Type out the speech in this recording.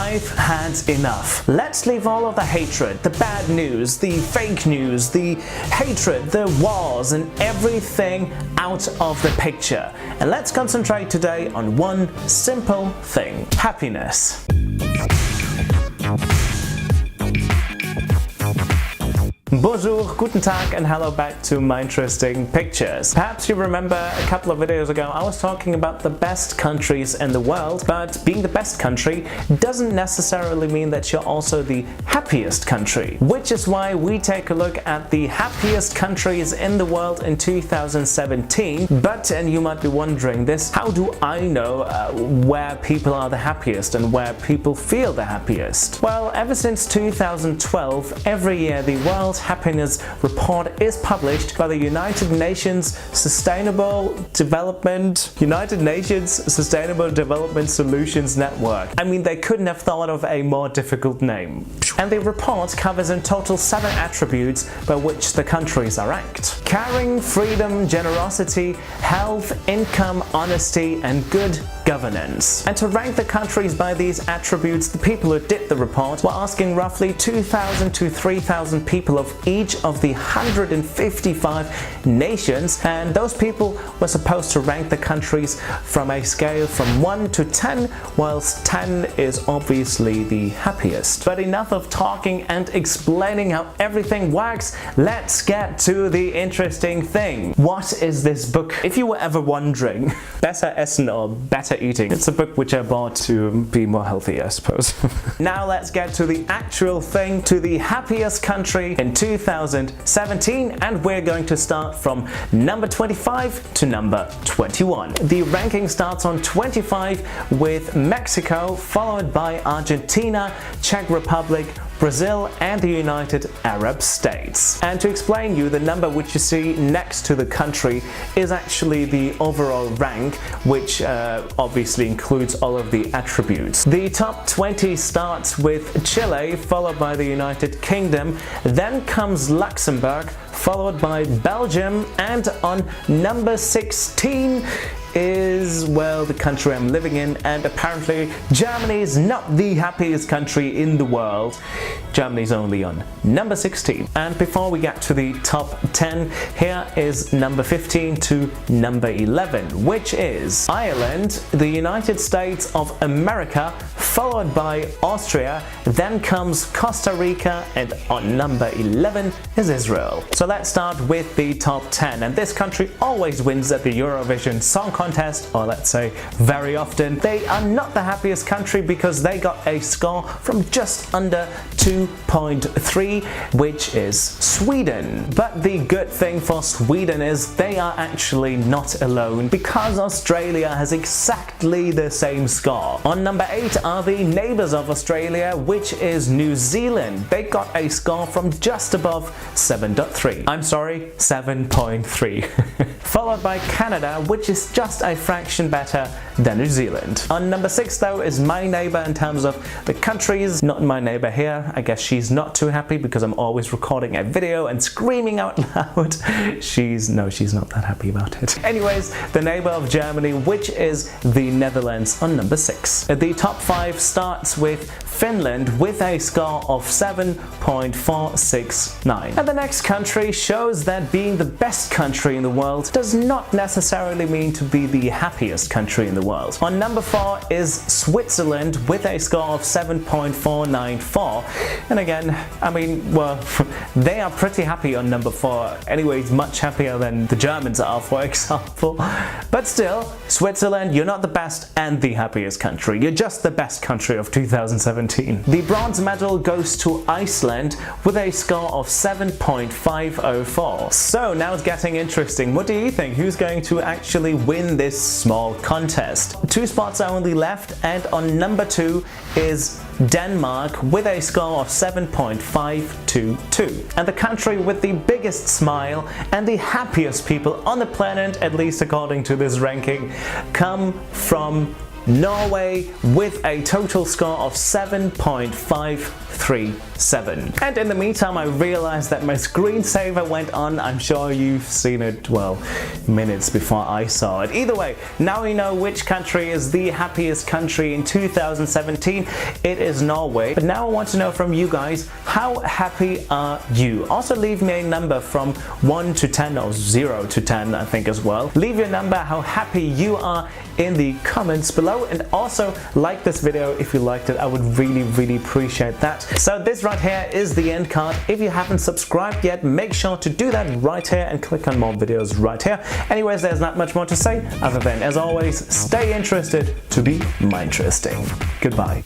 I've had enough. Let's leave all of the hatred, the bad news, the fake news, the hatred, the wars and everything out of the picture. And let's concentrate today on one simple thing: happiness. Bonjour, guten Tag and hello back to Minderesting Pictures. Perhaps you remember a couple of videos ago I was talking about the best countries in the world, but being the best country doesn't necessarily mean that you're also the happiest country. Which is why we take a look at the happiest countries in the world in 2017. But, and you might be wondering this, how do I know where people are the happiest and where people feel the happiest? Well, ever since 2012, every year the World Happiness Report is published by the United Nations Sustainable Development Solutions Network. I mean, they couldn't have thought of a more difficult name. And the report covers in total 7 attributes by which the countries are ranked: caring, freedom, generosity, health, income, honesty, and good governance. And to rank the countries by these attributes, the people who did the report were asking roughly 2,000 to 3,000 people of each of the 155 nations, and those people were supposed to rank the countries from a scale from 1 to 10, whilst 10 is obviously the happiest. But enough of talking and explaining how everything works, let's get to the interesting thing. What is this book? If you were ever wondering, Besser Essen or Better Eating, it's a book which I bought to be more healthy, I suppose. Now let's get to the actual thing, to the happiest country in 2017, and we're going to start from number 25 to number 21. The ranking starts on 25 with Mexico, followed by Argentina, Czech Republic, Brazil and the United Arab States. And to explain you, the number which you see next to the country is actually the overall rank, which obviously includes all of the attributes. The top 20 starts with Chile, followed by the United Kingdom, then comes Luxembourg, followed by Belgium, and on number 16 is, well, the country I'm living in, and apparently Germany is not the happiest country in the world. Germany's only on number 16. And before we get to the top 10, here is number 15 to number 11, which is Ireland, the United States of America, followed by Austria, then comes Costa Rica, and on number 11 is Israel. So let's start with the top 10, and this country always wins at the Eurovision Song Contest, or let's say very often. They are not the happiest country because they got a score from just under 2.3, which is Sweden. But the good thing for Sweden is they are actually not alone, because Australia has exactly the same score. On number 8 are the neighbours of Australia, which is New Zealand. They got a score from just above 7.3. I'm sorry, 7.3. Followed by Canada, which is just a fraction better than New Zealand. On number 6 though is my neighbour in terms of the countries. Not my neighbour here. I guess she's not too happy because I'm always recording a video and screaming out loud. She's not that happy about it. Anyways, the neighbour of Germany, which is the Netherlands, on number 6. The top 5 starts with Finland with a score of 7.469. And the next country shows that being the best country in the world does not necessarily mean to be the happiest country in the world. On number 4 is Switzerland with a score of 7.494. And again, I mean, well, they are pretty happy on number 4. Anyways, much happier than the Germans are, for example. But still, Switzerland, you're not the best and the happiest country. You're just the best country of 2017. The bronze medal goes to Iceland with a score of 7.504. So now it's getting interesting. What do you think? Who's going to actually win this small contest? 2 spots are only left, and on number 2 is Denmark with a score of 7.522. And the country with the biggest smile and the happiest people on the planet, at least according to this ranking, come from Norway with a total score of 7.53. 837. And in the meantime, I realized that my screensaver went on. I'm sure you've seen it, well, minutes before I saw it. Either way, now we know which country is the happiest country in 2017. It is Norway. But now I want to know from you guys, how happy are you? Also leave me a number from 1 to 10 or 0 to 10, I think, as well. Leave your number, how happy you are, in the comments below, and also like this video if you liked it. I would really appreciate that. So this right here is the end card. If you haven't subscribed yet, make sure to do that right here and click on more videos right here. Anyways, there's not much more to say other than, as always, stay interested to be Minderesting. Goodbye.